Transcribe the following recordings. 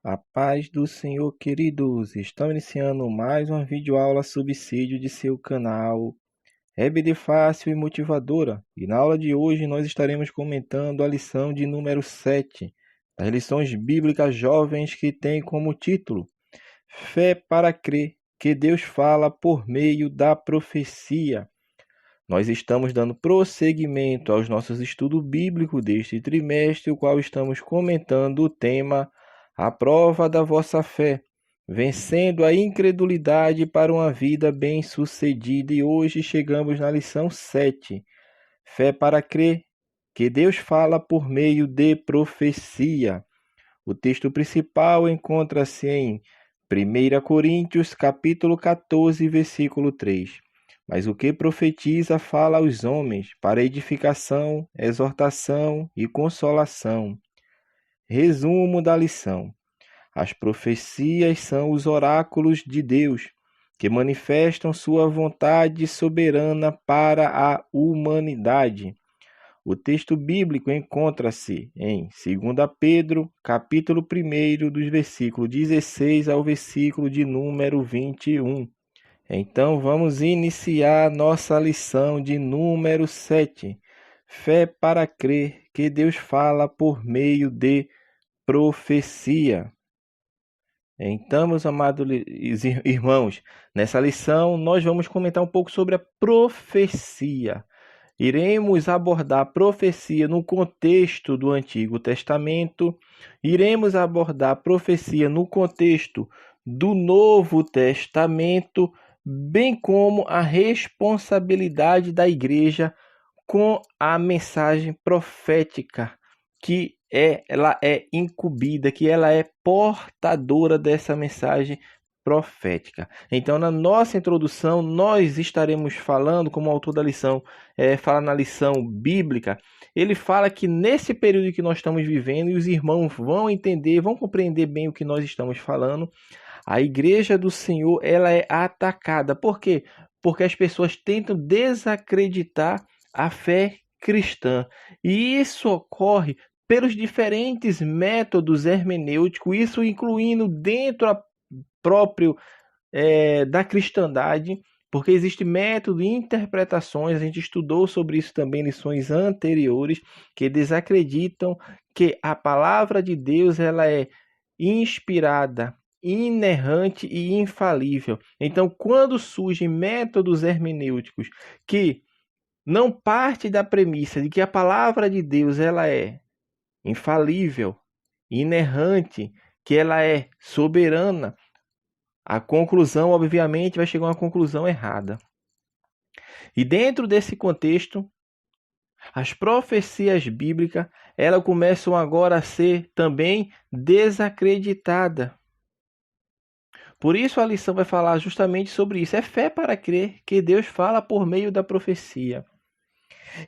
A paz do Senhor, queridos! Estamos iniciando mais uma videoaula subsídio de seu canal EBD Fácil e Motivadora. E na aula de hoje nós estaremos comentando a lição de número 7 das lições bíblicas jovens, que tem como título Fé para crer que Deus fala por meio da profecia. Nós estamos dando prosseguimento aos nossos estudos bíblicos deste trimestre, o qual estamos comentando o tema A Prova da Vossa Fé, vencendo a incredulidade para uma vida bem-sucedida. E hoje chegamos na lição 7, Fé para crer que Deus fala por meio de profecia. O texto principal encontra-se em 1 Coríntios, capítulo 14, versículo 3. Mas o que profetiza fala aos homens, para edificação, exortação e consolação. Resumo da lição. As profecias são os oráculos de Deus, que manifestam sua vontade soberana para a humanidade. O texto bíblico encontra-se em 2 Pedro, capítulo 1, dos versículos 16 ao versículo de número 21. Então, vamos iniciar nossa lição de número 7. Fé para crer que Deus fala por meio de profecia. Então, meus amados irmãos, nessa lição nós vamos comentar um pouco sobre a profecia. Iremos abordar a profecia no contexto do Antigo Testamento, iremos abordar a profecia no contexto do Novo Testamento, bem como a responsabilidade da igreja com a mensagem profética, que ela é incumbida, que ela é portadora dessa mensagem profética. Então, na nossa introdução, nós estaremos falando, como o autor da lição fala na lição bíblica, ele fala que nesse período que nós estamos vivendo, e os irmãos vão entender, vão compreender bem o que nós estamos falando, a igreja do Senhor, ela é atacada. Por quê? Porque as pessoas tentam desacreditar a fé cristã. E isso ocorre pelos diferentes métodos hermenêuticos, isso incluindo dentro próprio da cristandade, porque existe método e interpretações, a gente estudou sobre isso também em lições anteriores, que desacreditam que a palavra de Deus ela é inspirada, inerrante e infalível. Então, quando surgem métodos hermenêuticos que não partem da premissa de que a palavra de Deus ela é infalível, inerrante, que ela é soberana, a conclusão, obviamente, vai chegar a uma conclusão errada. E dentro desse contexto, as profecias bíblicas, elas começam agora a ser também desacreditadas. Por isso a lição vai falar justamente sobre isso. É fé para crer que Deus fala por meio da profecia.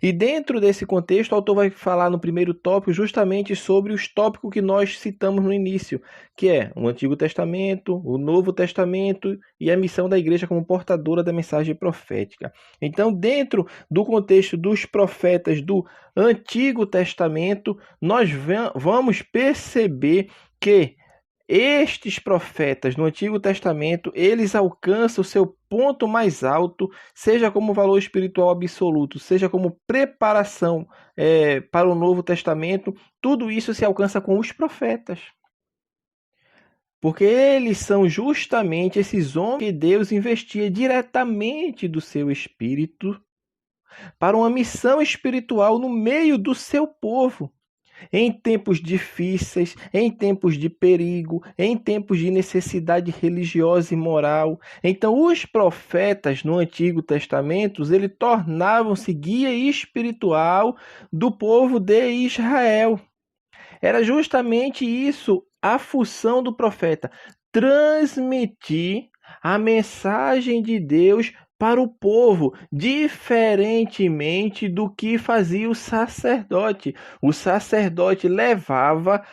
E dentro desse contexto, o autor vai falar no primeiro tópico justamente sobre os tópicos que nós citamos no início, que é o Antigo Testamento, o Novo Testamento e a missão da igreja como portadora da mensagem profética. Então, dentro do contexto dos profetas do Antigo Testamento, nós vamos perceber que estes profetas no Antigo Testamento, eles alcançam o seu ponto mais alto, seja como valor espiritual absoluto, seja como preparação para o Novo Testamento, tudo isso se alcança com os profetas. Porque eles são justamente esses homens que Deus investia diretamente do seu espírito para uma missão espiritual no meio do seu povo. Em tempos difíceis, em tempos de perigo, em tempos de necessidade religiosa e moral. Então, os profetas no Antigo Testamento, eles tornavam-se guia espiritual do povo de Israel. Era justamente isso a função do profeta, transmitir a mensagem de Deus para o povo, diferentemente do que fazia o sacerdote. O sacerdote levava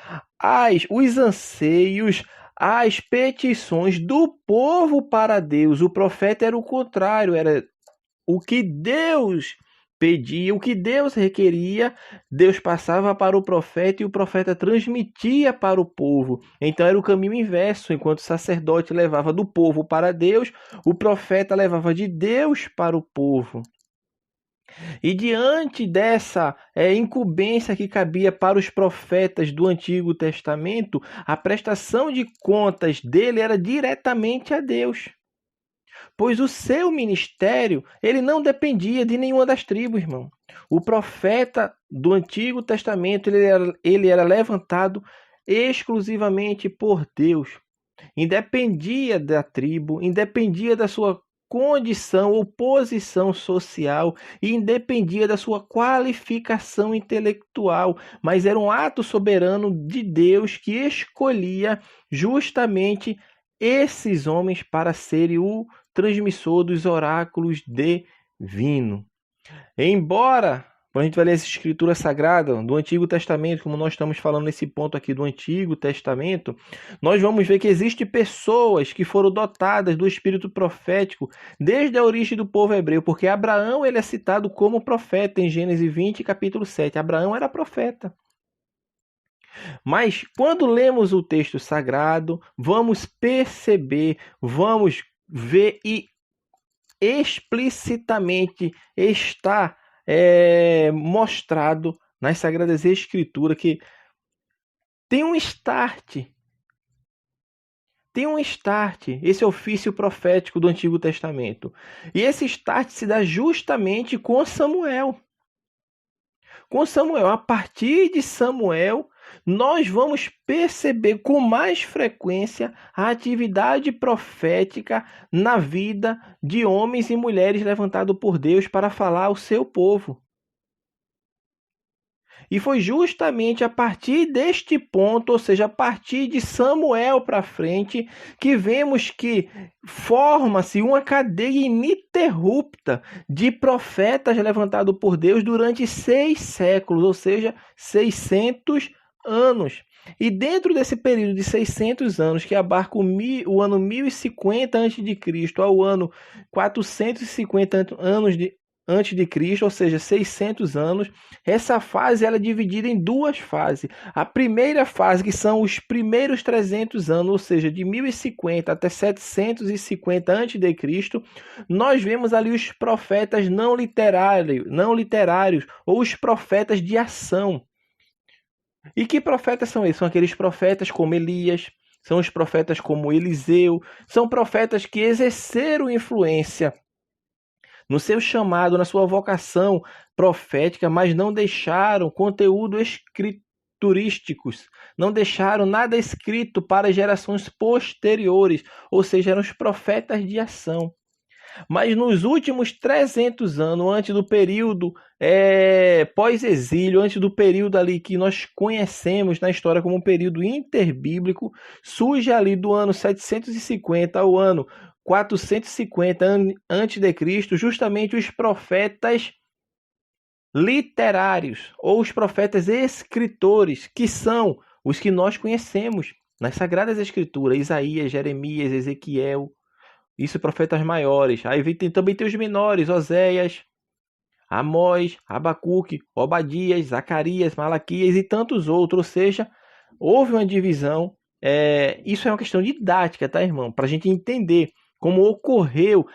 os anseios, as petições do povo para Deus. O profeta era o contrário, era o que Deus pedia, o que Deus requeria, Deus passava para o profeta e o profeta transmitia para o povo. Então era o caminho inverso, enquanto o sacerdote levava do povo para Deus, o profeta levava de Deus para o povo. E diante dessa incumbência que cabia para os profetas do Antigo Testamento, a prestação de contas dele era diretamente a Deus. Pois o seu ministério, ele não dependia de nenhuma das tribos, irmão. O profeta do Antigo Testamento, ele era levantado exclusivamente por Deus. Independia da tribo, independia da sua condição ou posição social e independia da sua qualificação intelectual, mas era um ato soberano de Deus que escolhia justamente esses homens para serem o transmissor dos oráculos divinos. Embora, quando a gente vai ler essa escritura sagrada do Antigo Testamento, como nós estamos falando nesse ponto aqui do Antigo Testamento, nós vamos ver que existem pessoas que foram dotadas do espírito profético desde a origem do povo hebreu, porque Abraão ele é citado como profeta em Gênesis 20, capítulo 7. Abraão era profeta. Mas quando lemos o texto sagrado, vamos perceber, vamos ver e explicitamente está mostrado nas Sagradas Escrituras que tem um start, esse ofício profético do Antigo Testamento. E esse start se dá justamente com Samuel. A partir de Samuel, nós vamos perceber com mais frequência a atividade profética na vida de homens e mulheres levantados por Deus para falar ao seu povo. E foi justamente a partir deste ponto, ou seja, a partir de Samuel para frente, que vemos que forma-se uma cadeia ininterrupta de profetas levantados por Deus durante 6 séculos, ou seja, 600 anos. E dentro desse período de 600 anos, que abarca o ano 1050 a.C. ao ano 450 antes de Cristo, ou seja, 600 anos, essa fase ela é dividida em 2 fases. A primeira fase, que são os primeiros 300 anos, ou seja, de 1050 até 750 antes de Cristo, nós vemos ali os profetas não literários, ou os profetas de ação. E que profetas são esses? São aqueles profetas como Elias, são os profetas como Eliseu, são profetas que exerceram influência no seu chamado, na sua vocação profética, mas não deixaram conteúdo escriturísticos, não deixaram nada escrito para gerações posteriores, ou seja, eram os profetas de ação. Mas nos últimos 300 anos, antes do período pós-exílio, antes do período ali que nós conhecemos na história como um período interbíblico, surge ali do ano 750 ao ano 450 a.C., justamente os profetas literários, ou os profetas escritores, que são os que nós conhecemos nas Sagradas Escrituras, Isaías, Jeremias, Ezequiel, isso profetas maiores. Aí também tem os menores, Oséias, Amós, Abacuque, Obadias, Zacarias, Malaquias e tantos outros. Ou seja, houve uma divisão. Isso é uma questão didática, tá, irmão? Para a gente entender como ocorreu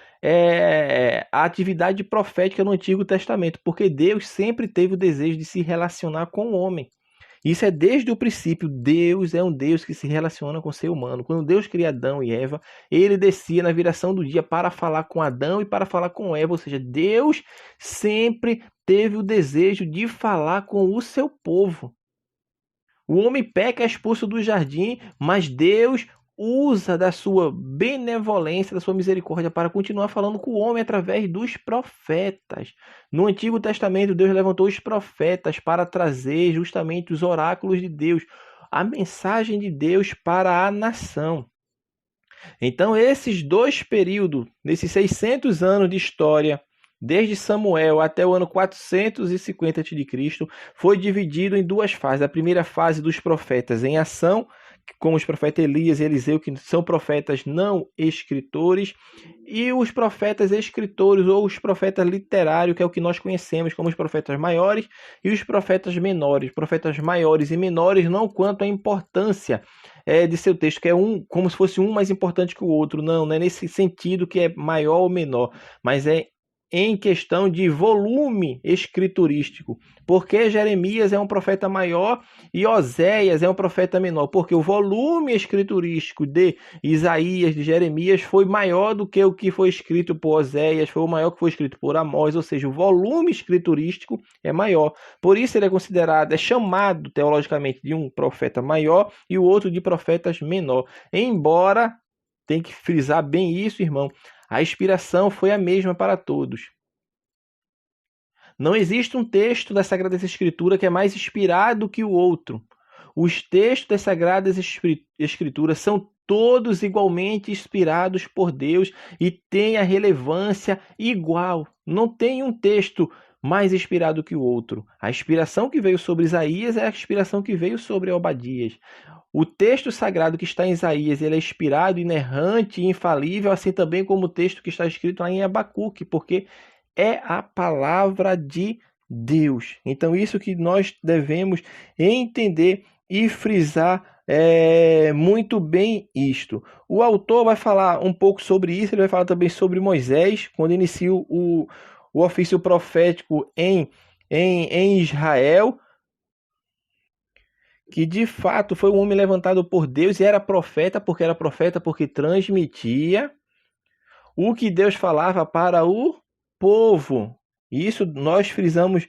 a atividade profética no Antigo Testamento. Porque Deus sempre teve o desejo de se relacionar com o homem. Isso é desde o princípio. Deus é um Deus que se relaciona com o ser humano. Quando Deus cria Adão e Eva, ele descia na viração do dia para falar com Adão e para falar com Eva. Ou seja, Deus sempre teve o desejo de falar com o seu povo. O homem peca, é expulso do jardim, mas Deus usa da sua benevolência, da sua misericórdia para continuar falando com o homem através dos profetas. No Antigo Testamento, Deus levantou os profetas para trazer justamente os oráculos de Deus, a mensagem de Deus para a nação. Então, esses 2 períodos, nesses 600 anos de história, desde Samuel até o ano 450 a.C., foi dividido em 2 fases. A primeira fase dos profetas em ação, como os profetas Elias e Eliseu, que são profetas não escritores, e os profetas escritores ou os profetas literários, que é o que nós conhecemos como os profetas maiores e os profetas menores. Profetas maiores e menores não quanto à importância de seu texto, que é como se fosse um mais importante que o outro. Não é nesse sentido que é maior ou menor, mas é em questão de volume escriturístico. Porque Jeremias é um profeta maior e Oséias é um profeta menor? Porque o volume escriturístico de Isaías, de Jeremias, foi maior do que o que foi escrito por Oséias, foi o maior que foi escrito por Amós, ou seja, o volume escriturístico é maior. Por isso ele é considerado, é chamado teologicamente de um profeta maior e o outro de profetas menor. Embora, tem que frisar bem isso, irmão, a inspiração foi a mesma para todos. Não existe um texto da Sagrada Escritura que é mais inspirado que o outro. Os textos das Sagradas Escrituras são todos igualmente inspirados por Deus e têm a relevância igual. Não tem um texto mais inspirado que o outro. A inspiração que veio sobre Isaías é a inspiração que veio sobre Obadias. O texto sagrado que está em Isaías, ele é inspirado, inerrante e infalível, assim também como o texto que está escrito lá em Abacuque, porque é a palavra de Deus. Então, isso que nós devemos entender e frisar muito bem isto. O autor vai falar um pouco sobre isso, ele vai falar também sobre Moisés, quando iniciou o ofício profético em Israel, que de fato foi um homem levantado por Deus e era profeta porque transmitia o que Deus falava para o povo. Isso nós frisamos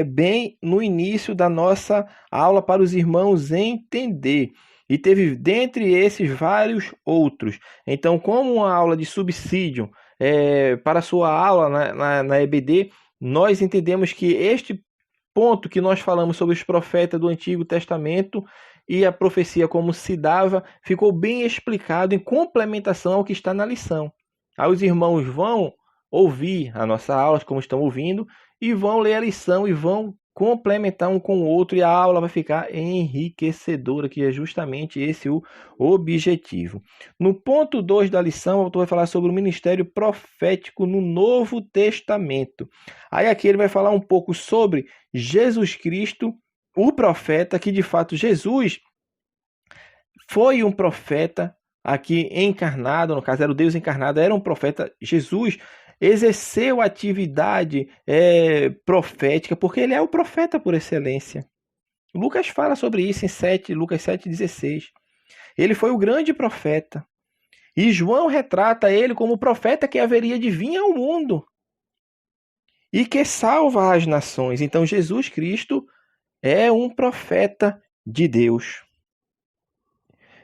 bem no início da nossa aula para os irmãos entender. E teve dentre esses vários outros. Então, como uma aula de subsídio para a sua aula na EBD, nós entendemos que este ponto que nós falamos sobre os profetas do Antigo Testamento e a profecia como se dava, ficou bem explicado em complementação ao que está na lição. Aí os irmãos vão ouvir a nossa aula, como estão ouvindo, e vão ler a lição e vão complementar um com o outro, e a aula vai ficar enriquecedora, que é justamente esse o objetivo. No ponto 2 da lição, o autor vai falar sobre o ministério profético no Novo Testamento. Aí aqui ele vai falar um pouco sobre Jesus Cristo, o profeta, que de fato Jesus foi um profeta aqui encarnado, no caso era o Deus encarnado, era um profeta. Jesus exerceu atividade profética, porque ele é o profeta por excelência. Lucas fala sobre isso em Lucas 7,16. Ele foi o grande profeta. E João retrata ele como o profeta que haveria de vir ao mundo e que salva as nações. Então Jesus Cristo é um profeta de Deus.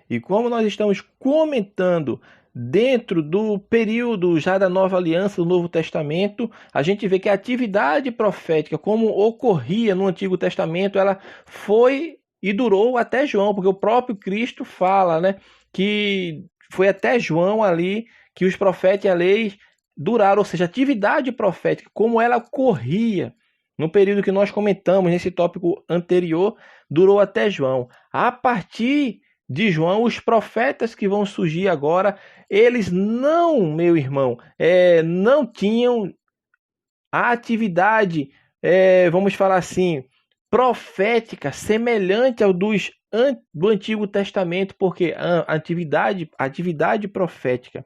E como nós estamos comentando dentro do período já da Nova Aliança, do Novo Testamento, a gente vê que a atividade profética, como ocorria no Antigo Testamento, ela foi e durou até João, porque o próprio Cristo fala, né, que foi até João ali que os profetas e a lei duraram, ou seja, a atividade profética, como ela ocorria no período que nós comentamos nesse tópico anterior, durou até João. A partir de João, os profetas que vão surgir agora, eles não, meu irmão, não tinham a atividade, vamos falar assim, profética, semelhante ao do Antigo Testamento, porque a atividade profética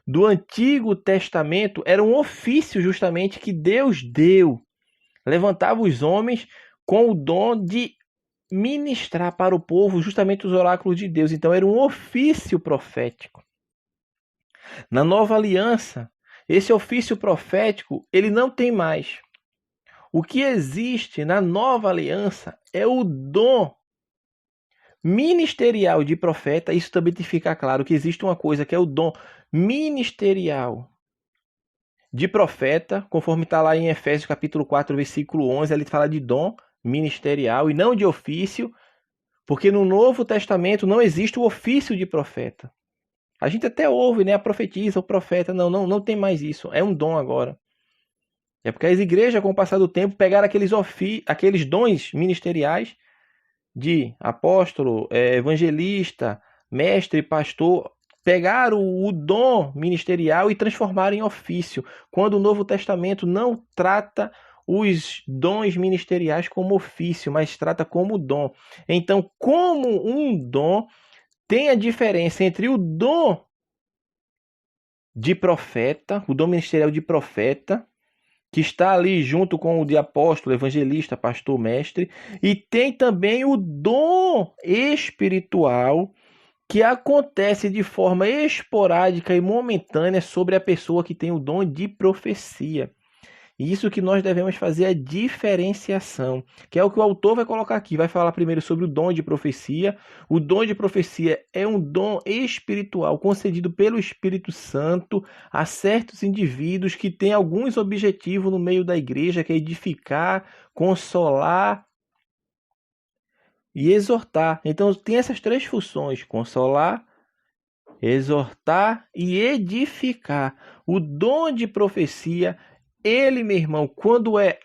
do Antigo Testamento era um ofício justamente que Deus deu. Levantava os homens com o dom de ministrar para o povo justamente os oráculos de Deus. Então era um ofício profético. Na Nova Aliança, esse ofício profético, ele não tem mais. O que existe na Nova Aliança é o dom ministerial de profeta. Isso também tem que ficar claro que existe uma coisa que é o dom ministerial de profeta, conforme está lá em Efésios capítulo 4, versículo 11, ele fala de dom ministerial e não de ofício, porque no Novo Testamento não existe o ofício de profeta. A gente até ouve, né, a profetisa, o profeta, não tem mais isso, é um dom agora. É porque as igrejas, com o passar do tempo, pegaram aqueles dons ministeriais de apóstolo, evangelista, mestre, pastor, pegaram o dom ministerial e transformaram em ofício, quando o Novo Testamento não trata os dons ministeriais como ofício, mas trata como dom. Então, como um dom, tem a diferença entre o dom de profeta, o dom ministerial de profeta, que está ali junto com o de apóstolo, evangelista, pastor, mestre, e tem também o dom espiritual que acontece de forma esporádica e momentânea sobre a pessoa que tem o dom de profecia. E isso que nós devemos fazer a diferenciação, que é o que o autor vai colocar aqui. Vai falar primeiro sobre o dom de profecia. O dom de profecia é um dom espiritual concedido pelo Espírito Santo a certos indivíduos que têm alguns objetivos no meio da igreja, que é edificar, consolar e exortar. Então tem essas três funções: consolar, exortar e edificar. O dom de profecia, ele, meu irmão, quando é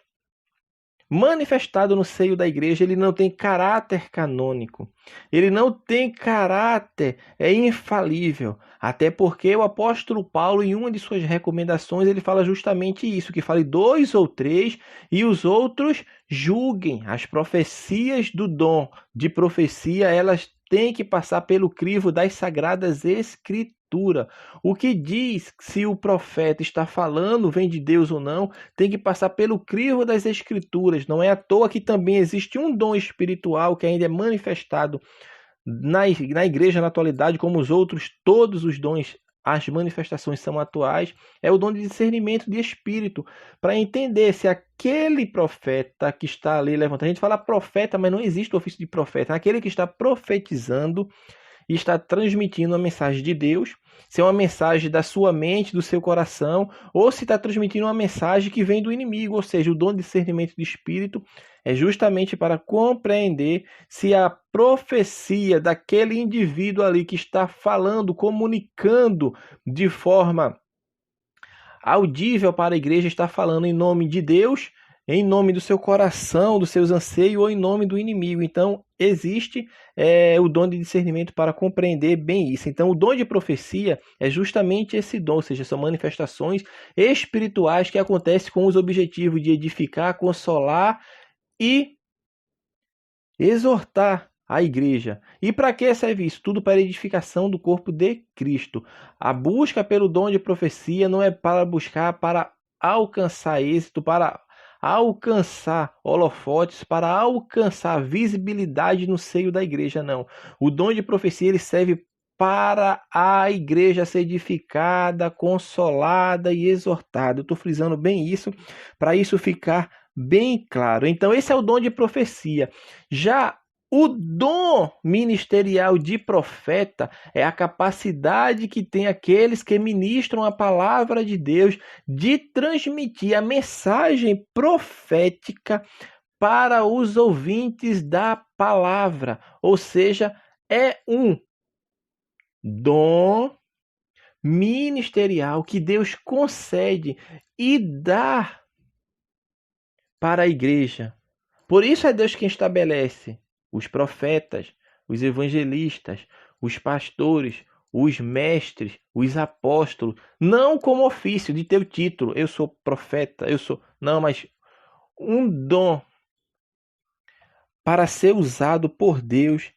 manifestado no seio da igreja, ele não tem caráter canônico. Ele não tem caráter infalível. Até porque o apóstolo Paulo, em uma de suas recomendações, ele fala justamente isso, que fale 2 ou 3 e os outros julguem. As profecias do dom de profecia, elas têm que passar pelo crivo das sagradas escrituras. O que diz se o profeta está falando, vem de Deus ou não, tem que passar pelo crivo das escrituras. Não é à toa que também existe um dom espiritual que ainda é manifestado na igreja na atualidade, como os outros, todos os dons, as manifestações são atuais, é o dom de discernimento de espírito, para entender se aquele profeta que está ali levantando, a gente fala profeta, mas não existe o ofício de profeta, aquele que está profetizando e está transmitindo a mensagem de Deus, se é uma mensagem da sua mente, do seu coração, ou se está transmitindo uma mensagem que vem do inimigo, ou seja, o dom de discernimento de espírito é justamente para compreender se a profecia daquele indivíduo ali que está falando, comunicando de forma audível para a igreja, está falando em nome de Deus, em nome do seu coração, dos seus anseios ou em nome do inimigo. Então, existe o dom de discernimento para compreender bem isso. Então, o dom de profecia é justamente esse dom, ou seja, são manifestações espirituais que acontecem com os objetivos de edificar, consolar e exortar a igreja. E para que serve isso? Tudo para a edificação do corpo de Cristo. A busca pelo dom de profecia não é para buscar para alcançar êxito, para alcançar holofotes, para alcançar visibilidade no seio da igreja, não. O dom de profecia ele serve para a igreja ser edificada, consolada e exortada. Eu estou frisando bem isso, para isso ficar bem claro. Então, esse é o dom de profecia. Já o dom ministerial de profeta é a capacidade que tem aqueles que ministram a palavra de Deus de transmitir a mensagem profética para os ouvintes da palavra. Ou seja, é um dom ministerial que Deus concede e dá para a igreja. Por isso é Deus quem estabelece os profetas, os evangelistas, os pastores, os mestres, os apóstolos, não como ofício de teu título, eu sou profeta, eu sou... Não, mas um dom para ser usado por Deus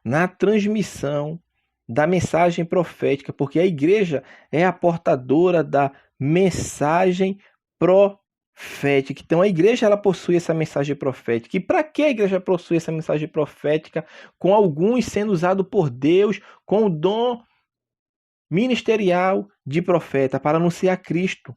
na transmissão da mensagem profética, porque a igreja é a portadora da mensagem profética. Então a igreja ela possui essa mensagem profética. E para que a igreja possui essa mensagem profética, com alguns sendo usados por Deus com o dom ministerial de profeta, para anunciar Cristo,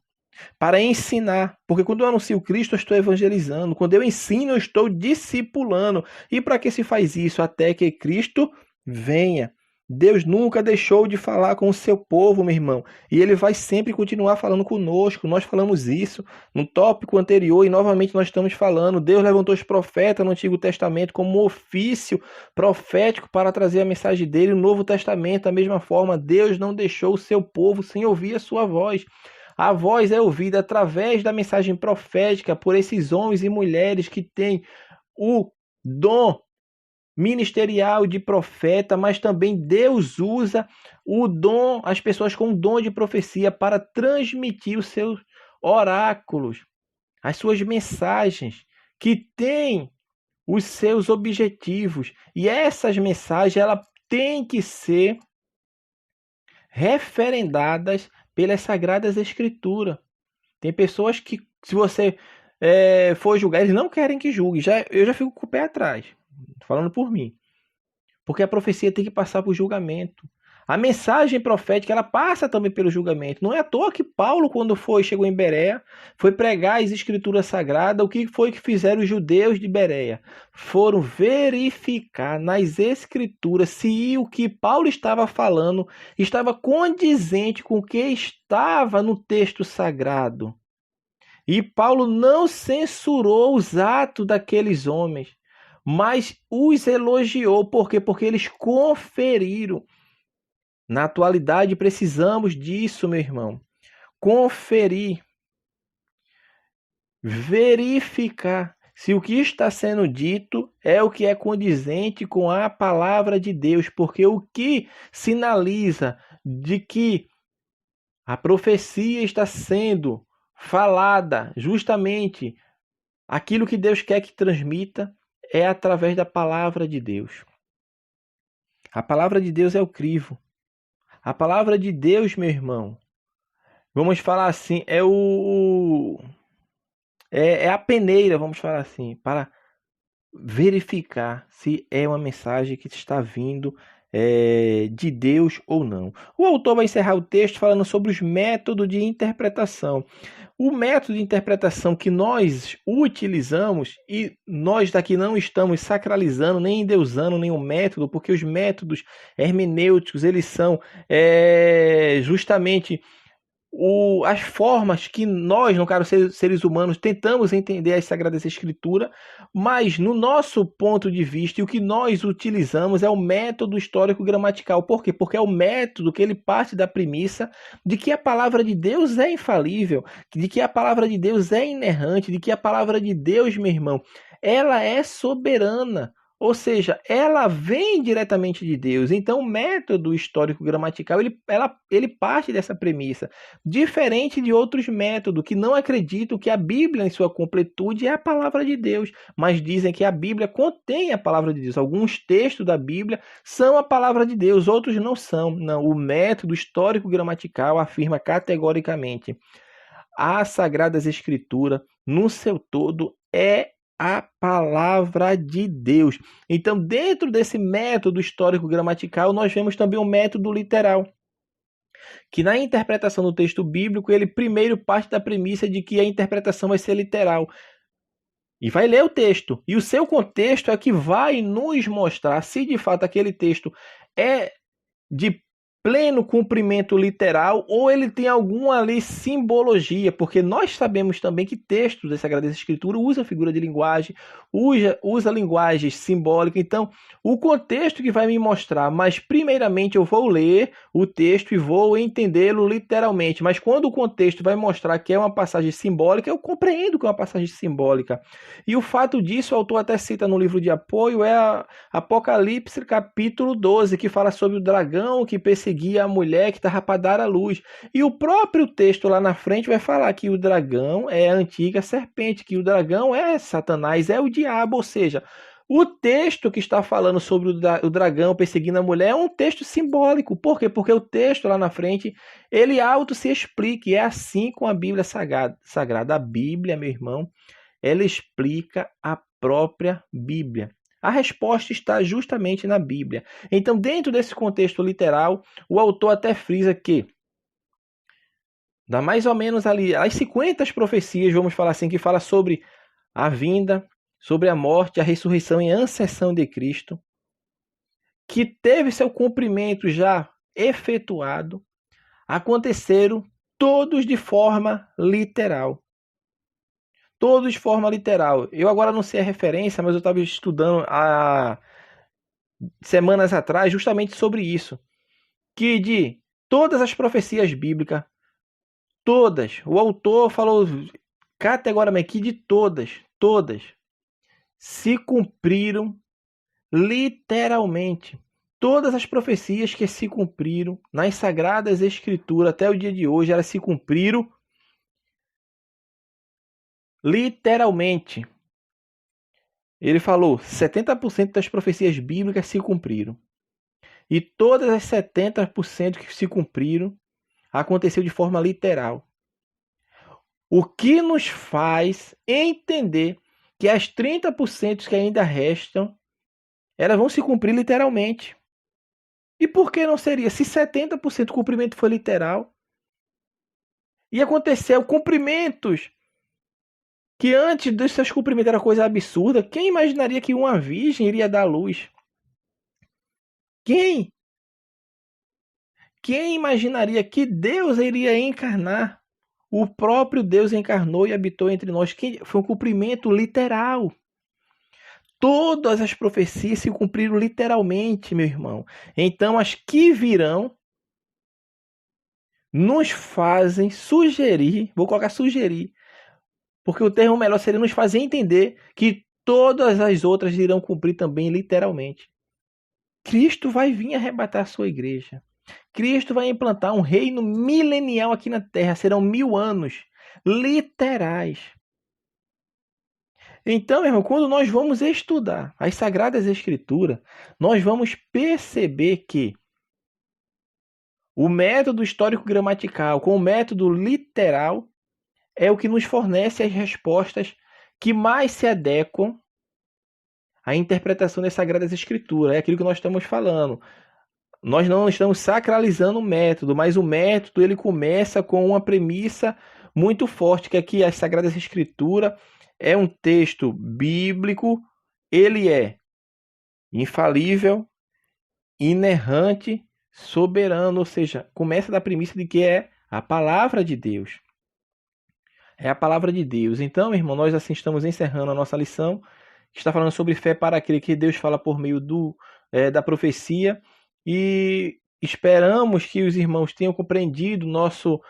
para ensinar, porque quando eu anuncio Cristo eu estou evangelizando, quando eu ensino eu estou discipulando. E para que se faz isso? Até que Cristo venha. Deus nunca deixou de falar com o seu povo, meu irmão. E Ele vai sempre continuar falando conosco. Nós falamos isso no tópico anterior e novamente nós estamos falando. Deus levantou os profetas no Antigo Testamento como um ofício profético para trazer a mensagem dele. No Novo Testamento, da mesma forma, Deus não deixou o seu povo sem ouvir a sua voz. A voz é ouvida através da mensagem profética por esses homens e mulheres que têm o dom ministerial de profeta, mas também Deus usa o dom, as pessoas com o dom de profecia para transmitir os seus oráculos, as suas mensagens, que têm os seus objetivos. E essas mensagens, ela tem que ser referendadas pelas Sagradas Escrituras. Tem pessoas que, se você for julgar, eles não querem que julgue. Eu já fico com o pé atrás, falando por mim. Porque a profecia tem que passar por julgamento. A mensagem profética, ela passa também pelo julgamento. Não é à toa que Paulo, quando chegou em Bereia, foi pregar as escrituras sagradas. O que foi que fizeram os judeus de Bereia? Foram verificar nas escrituras se o que Paulo estava falando estava condizente com o que estava no texto sagrado. E Paulo não censurou os atos daqueles homens, mas os elogiou. Por quê? Porque eles conferiram. Na atualidade, precisamos disso, meu irmão. Conferir, verificar se o que está sendo dito é o que é condizente com a palavra de Deus, porque o que sinaliza de que a profecia está sendo falada, justamente aquilo que Deus quer que transmita, é através da palavra de Deus. A palavra de Deus é o crivo. A palavra de Deus, meu irmão, vamos falar assim, é a peneira, vamos falar assim, para verificar se é uma mensagem que está vindo de Deus ou não. O autor vai encerrar o texto falando sobre os métodos de interpretação. O método de interpretação que nós utilizamos, e nós daqui não estamos sacralizando, nem endeusando nenhum método, porque os métodos hermenêuticos, eles são justamente as formas que nós, no caso seres humanos, tentamos entender as Sagradas Escrituras, mas no nosso ponto de vista, e o que nós utilizamos é o método histórico-gramatical. Por quê? Porque é o método que ele parte da premissa de que a palavra de Deus é infalível, de que a palavra de Deus é inerrante, de que a palavra de Deus, meu irmão, ela é soberana. Ou seja, ela vem diretamente de Deus. Então, o método histórico-gramatical, ele parte dessa premissa. Diferente de outros métodos que não acreditam que a Bíblia, em sua completude, é a palavra de Deus. Mas dizem que a Bíblia contém a palavra de Deus. Alguns textos da Bíblia são a palavra de Deus, outros não são. Não, o método histórico-gramatical afirma categoricamente: as Sagradas Escrituras, no seu todo, é a palavra de Deus. Então, dentro desse método histórico-gramatical, nós vemos também o método literal, que na interpretação do texto bíblico, ele primeiro parte da premissa de que a interpretação vai ser literal. E vai ler o texto. E o seu contexto é que vai nos mostrar se de fato aquele texto é de pleno cumprimento literal ou ele tem alguma ali simbologia, porque nós sabemos também que textos da Sagrada Escritura usa figura de linguagem, usa linguagem simbólica. Então, o contexto que vai me mostrar, mas primeiramente eu vou ler o texto e vou entendê-lo literalmente, mas quando o contexto vai mostrar que é uma passagem simbólica, eu compreendo que é uma passagem simbólica. E o fato disso, o autor até cita no livro de apoio, é Apocalipse capítulo 12, que fala sobre o dragão que perseguia a mulher que estava para dar à luz. E o próprio texto lá na frente vai falar que o dragão é a antiga serpente, que o dragão é Satanás, é o diabo. Ou seja, o texto que está falando sobre o dragão perseguindo a mulher é um texto simbólico. Por quê? Porque o texto lá na frente, ele auto se explica. E é assim com a Bíblia sagrada. A Bíblia, meu irmão, ela explica a própria Bíblia. A resposta está justamente na Bíblia. Então, dentro desse contexto literal, o autor até frisa que dá mais ou menos ali as 50 profecias, vamos falar assim, que fala sobre a vinda, sobre a morte, a ressurreição e a ascensão de Cristo, que teve seu cumprimento já efetuado, aconteceram todos de forma literal. Todos de forma literal. Eu agora não sei a referência, mas eu estava estudando há semanas atrás justamente sobre isso. Que de todas as profecias bíblicas, todas, o autor falou categoricamente que de todas, se cumpriram literalmente. Todas as profecias que se cumpriram nas Sagradas Escrituras até o dia de hoje, elas se cumpriram literalmente. Ele falou, 70% das profecias bíblicas se cumpriram. E todas as 70% que se cumpriram aconteceu de forma literal. O que nos faz entender que as 30% que ainda restam, elas vão se cumprir literalmente. E por que não seria? Se 70% do cumprimento foi literal, e aconteceu cumprimentos que antes dos seus cumprimentos era coisa absurda, quem imaginaria que uma virgem iria dar luz? Quem imaginaria que Deus iria encarnar? O próprio Deus encarnou e habitou entre nós. Foi um cumprimento literal. Todas as profecias se cumpriram literalmente, meu irmão. Então, as que virão nos fazem sugerir, vou colocar sugerir, porque o termo melhor seria nos fazer entender que todas as outras irão cumprir também literalmente. Cristo vai vir arrebatar a sua igreja. Cristo vai implantar um reino milenial aqui na Terra. Serão 1000 anos literais. Então, meu irmão, quando nós vamos estudar as Sagradas Escrituras, nós vamos perceber que o método histórico-gramatical com o método literal é o que nos fornece as respostas que mais se adequam à interpretação das Sagradas Escrituras. É aquilo que nós estamos falando. Nós não estamos sacralizando o método, mas o método ele começa com uma premissa muito forte, que é que as Sagradas Escrituras é um texto bíblico, ele é infalível, inerrante, soberano, ou seja, começa da premissa de que é a palavra de Deus. É a palavra de Deus. Então, meu irmão, nós assim estamos encerrando a nossa lição, que está falando sobre fé para aquele que Deus fala por meio da profecia, e esperamos que os irmãos tenham compreendido o nosso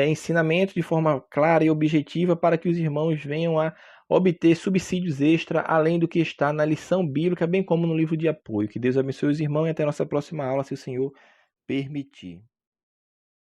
ensinamento de forma clara e objetiva, para que os irmãos venham a obter subsídios extra, além do que está na lição bíblica, bem como no livro de apoio. Que Deus abençoe os irmãos e até a nossa próxima aula, se o Senhor permitir.